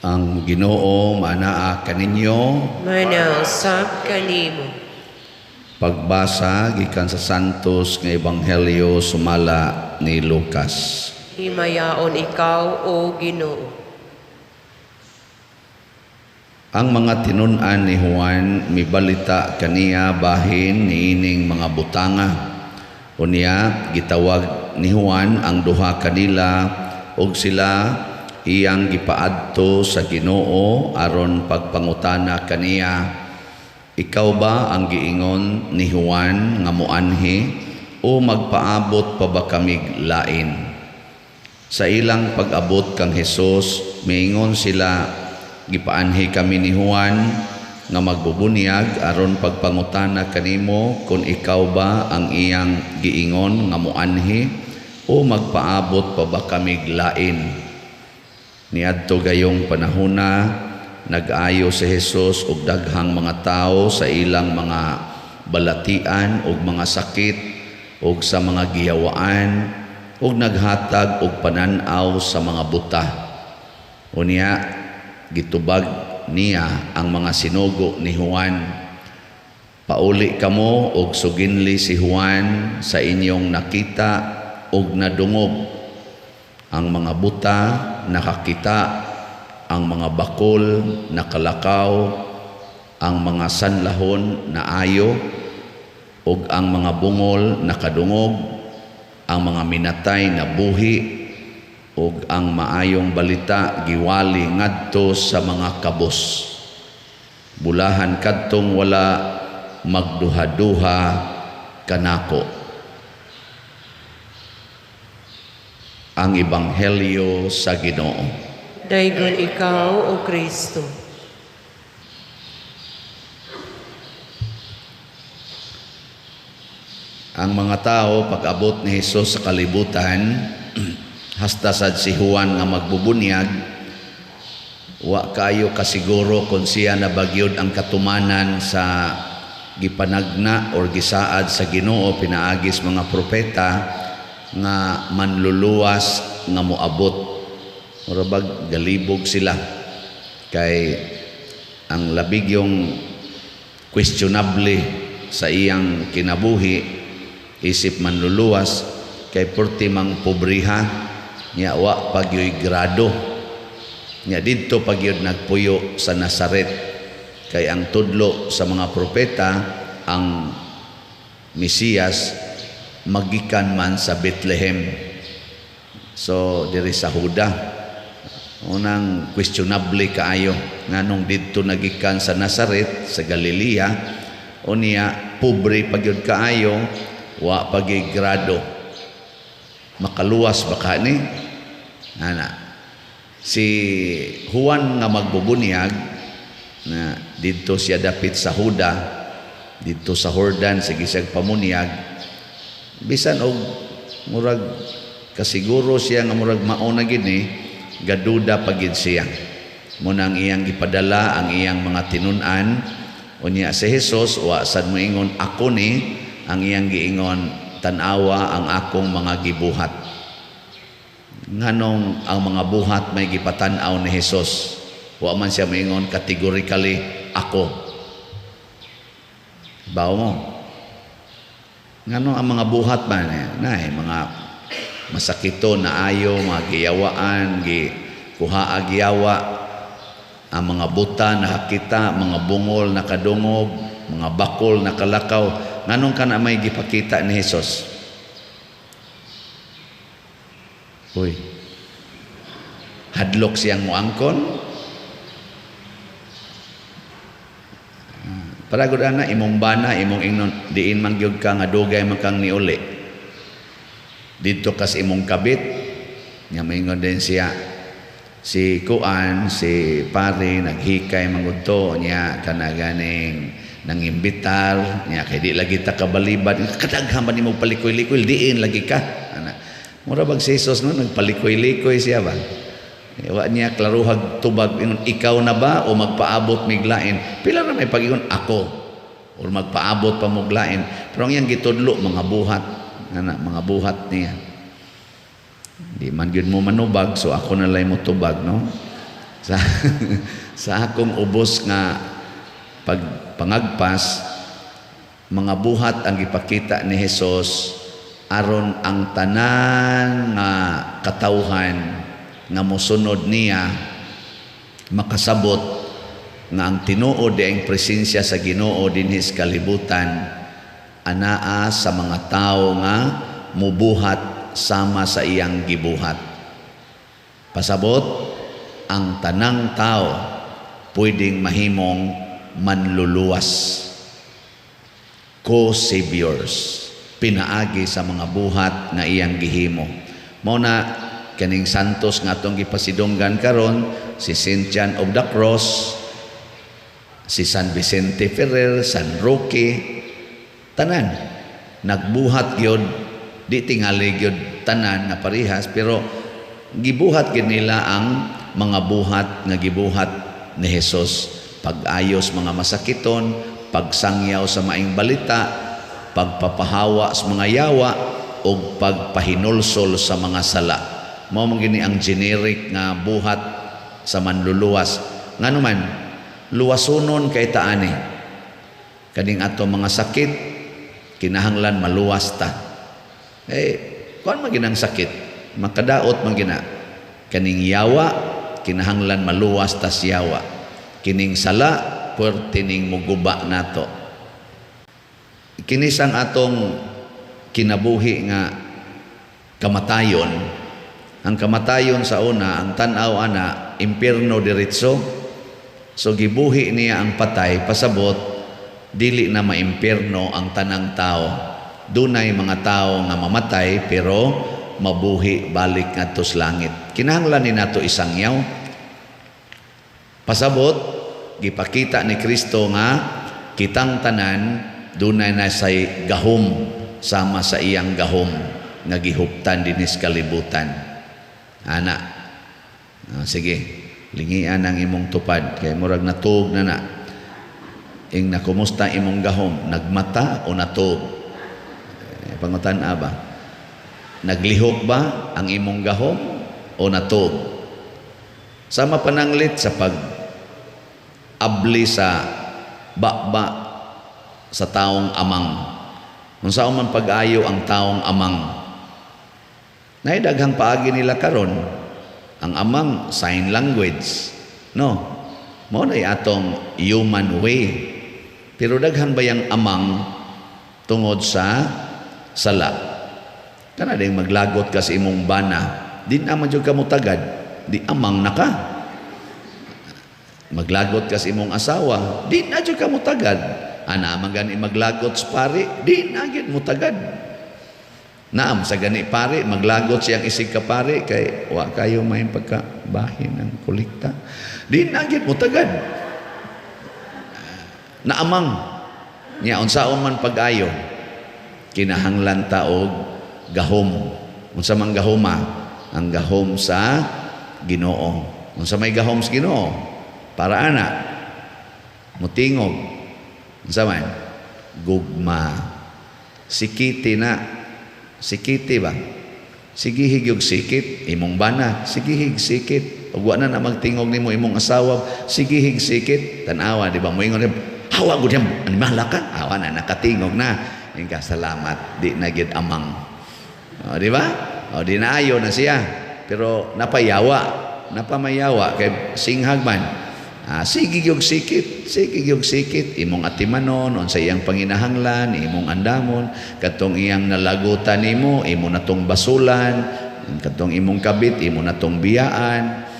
Ang Ginoo manaa kaninyo. Manausap kanimo. Pagbasa gikan sa Santos nga Ebanghelyo sumala ni Lucas. Himayaon ikaw, O Ginoo. Ang mga tinun-an ni Juan mibalita kaniya bahin niining mga butanga. Unya gitawag ni Juan ang duha kanila ug sila iyang gipaadto sa Ginoo aron pagpangutana kaniya, ikaw ba ang giingon ni Juan nga moanhi o magpaabot pa ba kamig lain? Sa ilang pag-abot kang Hesus, miingon sila, gipaanhi kami ni Juan nga magbubunyag aron pagpangutana kanimo kung ikaw ba ang iyang giingon nga moanhi o magpaabot pa ba kamig lain? Niadto gayong panahona, nag-ayo si Hesus og daghang mga tao sa ilang mga balatian og mga sakit og sa mga giyawaan og naghatag og panan-aw sa mga buta. Unya gitubag niya ang mga sinugo ni Juan. Pauli kamo og suginli si Juan sa inyong nakita og nadungog. Ang mga buta nakakita, ang mga bakol nakalakaw, ang mga sanlahon na ayo, ug ang mga bungol nakadungog, ang mga minatay na buhi, ug ang maayong balita giwali ngadto sa mga kabos. Bulahan kadtong wala magduha-duha kanako. Ang Ebanghelyo sa Ginoo. Daygon ikaw, O Kristo. Ang mga tao pag-abot ni Hesus sa kalibutan, hasta sad si Juan nga magbubunyag, wa kayo kasiguro kung siya na bagyod ang katumanan sa gipanagna or gisaad sa Ginoo pinaagis mga propeta nga manluluwas nga moabot. Murabag galibog sila kay ang labig yung questionable sa iyang kinabuhi isip manluluwas kay porti mang pobriha nya wa pagyoy grado nya didto pagyod nagpuyo sa Nazaret kay ang tudlo sa mga propeta ang Mesiyas magikan man sa Bethlehem. So diri sa Huda unang questionable kaayo nganong didto nagikan sa Nazaret sa Galilea unya pobre pagyud kaayo wa pagi grado makaluwas baka ni ana si Juan nga magbubunyag na didto siya dapit sa Huda didto sa Jordan sige siyang pamunyag bisan og murag kasiguro siya nga murag mauna gid ni gaduda pagid siya mo nang iyang gipadala ang iyang mga tinun-an unya si Hesus wa sad moingon ako ni ang iyang giingon tan-awa ang akong mga gibuhat nganong ang mga buhat may gipatan-aw ni Hesus wa man siya moingon categorically ako bawo mo ngano ang mga buhat man nay mga masakito na ayo mga giyawaan kuha agyawa ang mga buta nakakita mga bungol nakadungog mga bakol nakalakaw nganong kana may gipakita ni Hesus uy hadlok siyang moangkon para gud ana imong bana imong ingnon diin man gyud ka nga dugay man kang niuli didto kas imong kabit nya maingon din siya si kuan si pare naghikay mangudto nya kana ganing nangimbitar nya kay di lagi ta kabalibad kadaghan man imong palikoy-likoy diin lagi ka ana mura bag si Jesus no nagpalikoy-likoy siya ba wa niya klaruhag tubag ingon ikaw na ba o magpaabot miglain pila na may pagingon ako o magpaabot pa muglain pero ang iyang gitudlo mga buhat ana mga buhat niya di man gyud mo manubag so ako na lay mo tubag no sa sa akong ubos nga pangagpas, mga buhat ang ipakita ni Hesus aron ang tanan nga katawhan nga mosunod niya makasabot nga ang tinuod di ang presensya sa Ginoo dinhi sa kalibutan anaa sa mga tao nga mubuhat sama sa iyang gibuhat. Pasabot ang tanang tao pwedeng mahimong manluluwas, co-saviors, pinaagi sa mga buhat nga iyang gihimo. Mao na kaning santos nga atong gipasidunggan karon, si Saint John of the Cross, si San Vicente Ferrer, San Roque, tanan nagbuhat gyud, di tingali gyud tanan na parihas, pero gibuhat gyud nila ang mga buhat nga gibuhat ni Hesus. Pag-ayos mga masakiton, pagsangyaw sa maing balita, pagpapahawa sa mga yawa, o pagpahinulsol sa mga sala. Mao man gini ang generic nga buhat sa manluluwas. Nganuman, luwasonon kay taani. Kaning ato mga sakit, kinahanglan maluwas ta. Kuan man ginang sakit, makadaot man gina. Kaning yawa, kinahanglan maluwas ta sa yawa. Kining sala, puwerte ning muguba nato. Kinisang atong kinabuhi nga kamatayon. Ang kamatayon sa una, ang tanaw ana, impierno diretso. So gibuhi niya ang patay, pasabot, dili na maimpierno ang tanang tao. Dunay mga tao nga mamatay, pero mabuhi balik ngadto sa langit. Kinahanglan ni nato isangyaw. Pasabot, gipakita ni Kristo nga kitang tanan dunay na say gahom sama sa iyang gahom nga gihuptan dinis kalibutan. Ana. Sige, lingian ang imong tupad kay murag natuog na. Ing na kumusta imong gahom? Nagmata o natuog? Pangutan-a ba? Naglihok ba ang imong gahom o natuog? Sama pananglit sa pag-abli sa bakba sa taong amang. Kung saan man pag-ayo ang taong amang. Naidaghang paagi nila karon ang amang sign language. No? Mao na atong human way. Pero daghan ba yung amang tungod sa sala? Kana ding maglagot ka sa imong bana, di naman jud ka mutagad. Di amang na ka. Maglagot ka sa imong asawa, di na dyan ka mutagad. Ana man gani maglagot sa pari, di na gid mutagad. Naam sa gani pari, maglagot siyang isig ka pari, kay wa kayo may pagkabahin ng kulikta. Di na gid mutagad. Naamang niya unsaon man pag-ayo, kinahanglan taog gahom. Unsa man gahoma? Ang gahom sa Ginoo. Unsa may gahom sa Ginoo? Para ana mutingog. Unsa man? Gugma. Sikiti na. Sikiti ba? Sige higyog sikit imong bana, sige hig sikit. Ug wa na magtingog nimo imong asawa, sige hig sikit. Tan-awa di ba moingon, hawa gud yan, animala ka. Awa na nakatingog na. Ingka salamat, di na gid amang. O, di ba? O, di naayo na siya. Pero napamayawa kay singhag man. Sige gyud sikit imong atimanon on sa iyang panginahanglan, imong andamon, katong iyang nalagutan nimo, imo natong basulan, katong imong kabit, imo natong biyaan,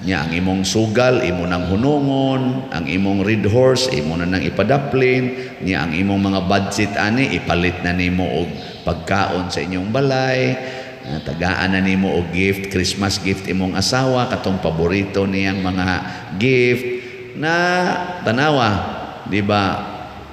nya ang imong sugal, imo nang hunungon, ang imong red horse, imo na nang ipadaplin, nya ang imong mga budget ani ipalit na nimo og pagkaon sa inyong balay. Tagaan na nimo og gift, Christmas gift imong asawa, katong paborito niyang mga gift na tanawa, di ba?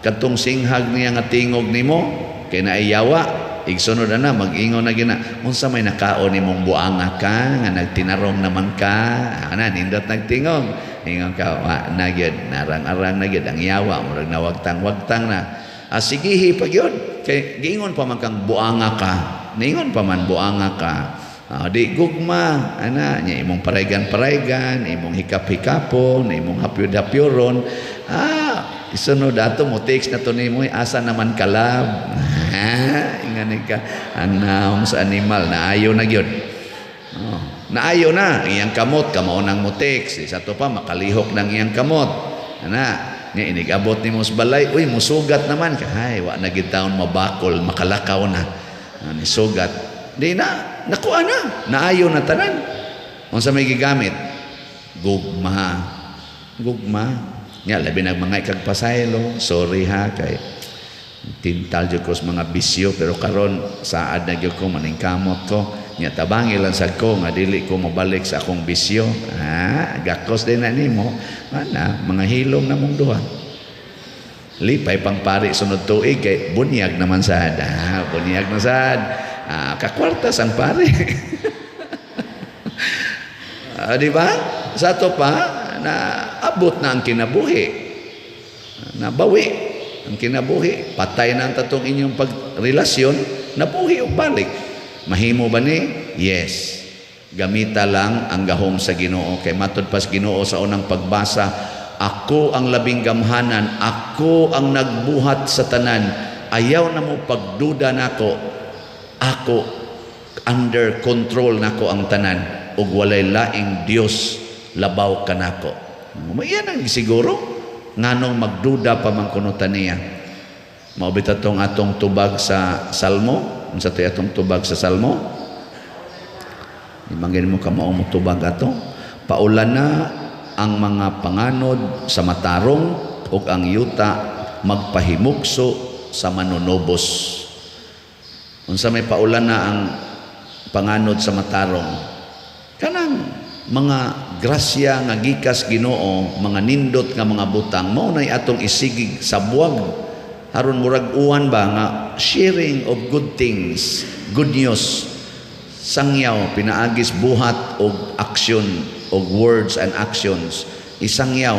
Katong singhag niya nga tingog nimo kay naiyawa, igsunod na mag-ingon na gina, unsa may nakaon nimong buanga ka nga nagtinarong naman ka, ana nindot nagtingog, ingon ka wa na gyud, narang-arang na gyud ang yawa, murag nawagtang-wagtang na. Sigihi pa gyud kay giingon pa man kang buanga ka. Ningon pa man buanga ka, Di gugma, ana, nya imong paregan-paregan, imong hikap-hikapon, imong hapyod-hapyoron. Isunod ato mo text na to nimo, asa naman kalab. Ingani ka, anaong sa animal, naayo na gyud. Naayo na, iyang kamot, kamaunang mo text. Isa to pa, makalihok ng iyang kamot. Ana, nya inigabot ni mo sa balay, uy, musugat naman. Ay, wa na gitawon mabakol, makalakaw na. Ni sugat. Di na, nakuha na. Naayo na tanan. Kung sa may gigamit, gugma. Gugma. Nga, labi ng mga ikagpasaylo. Sorry ha, kay tintal dyan ko sa mga bisyo. Pero karon saad na dyan ko, maningkamot ko. Nga, tabangi lang sa ko, nga dili ko mabalik sa akong bisyo. Gakos din na ni mo. Mga hilom na mong duha. Lipay pang pari sunod tuig, kay bunyag naman sad. Bunyag na sad. Kakwartas ang pare. Di ba? Sa to pa, na abot na ang kinabuhi. Nabawi ang kinabuhi. Patay na ang tatong inyong pagrelasyon, nabuhi o balik. Mahimo ba ni? Yes. Gamita lang ang gahom sa Ginoo. Kay matod pas Ginoo sa unang pagbasa, ako ang labing gamhanan, ako ang nagbuhat sa tanan. Ayaw na mo pagduda nako. Ako, under control nako ang tanan, ug walay laing Dios labaw kanako. Yan ang siguro nganong magduda pa man kuno taniya. Maubit atong atong tubag sa Salmo. Unsa tay atong tubag sa Salmo? Imangin mo kamao mo tubag ato. Paulan na ang mga panganod sa matarong ug ang yuta magpahimukso sa manunobos. Unsa may paulan na ang panganod sa matarong, kanang mga grasya nga gikas Ginoo, mga nindot nga mga butang, mao nay atong isigig sa buwag aron murag uwan ba nga sharing of good things, good news, sangyaw pinaagis buhat og action og words and actions, isangyaw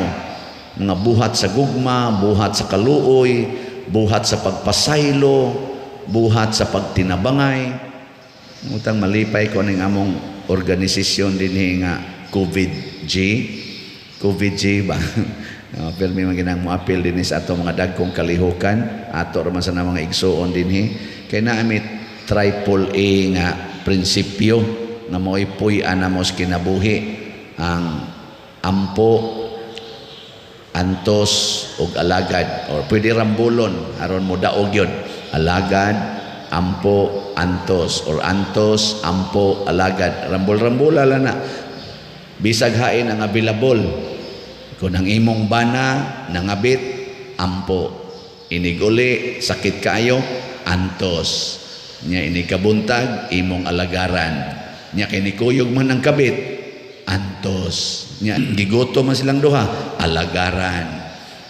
mga buhat sa gugma, buhat sa kaluoy, buhat sa pagpasaylo, buhat sa pagtinabangay. Utang malipay ko ning among organisasyon dinhi nga COVID-G ba? Pero may mga ginang moapil dinhi sa ato mga dagkong kalihukan, ato raman sa mga igsuon dinhi. Kay naami triple A nga prinsipyo na mo'y puy-an na mo sa kinabuhi, ang ampo, antos ug alagad, or pwede rambulon aron mo daog yun. Alagad, ampo, antos, or antos, ampo, alagad. Rambol-rambula lang na. Bisag hain ang available. Kung ang imong bana, nangabit, ampo. Iniguli, sakit kayo, antos. Nya inikabuntag, imong alagaran. Nya kinikuyog man ang kabit, antos. Nya giguto man silang duha, alagaran.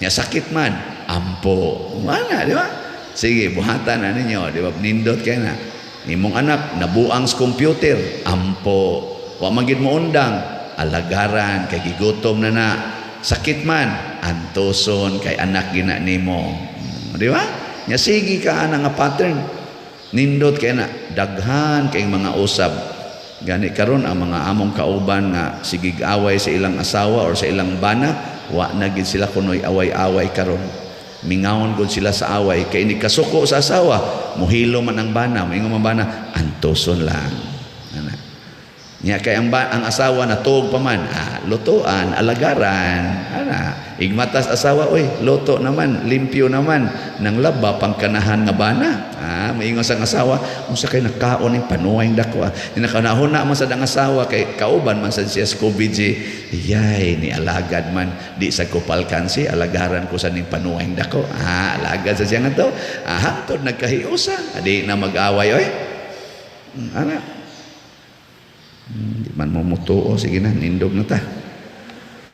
Nya sakit man, ampo. Mana, di ba? Sige, buhatan na ninyo, di ba? Nindot kayo na. Imong anak, nabuang sa computer, ampo. Wa magid mo undang, alagaran, kay gigutom na. Sakit man, antoson, kay anak gina nimo. Di ba? Nya sige ka nga pattern. Nindot kayo na, daghan kay mga usab. Gani karon ang mga among kauban nga sigig away sa ilang asawa or sa ilang bana, wa na gid sila kunoy away-away karon. Mingawon gud sila sa away kay ni kasuko sa asawa, muhilo man ang bana, moingon man bana, antoson lang. Ana. Nya kay ang asawa natuog pa man, lutuan, alagaran. Ana, igmatas asawa, oy, luto naman, limpyo naman, nang laba pangkanahan nga bana. Moingon sang asawa, unsa kay nakaon ning panuway dako. Nakanahuna man sa dang asawa kay kauban man sa siya COVID. Yay, ni alagad man di sa kupalkan si alagaran ko sa ning panuway dako. Alagad sa siya nga to. Hangtod nagkahiusa, adi na mag-away oy. Ana. Di man mo mutuo, sige na, nindog na ta.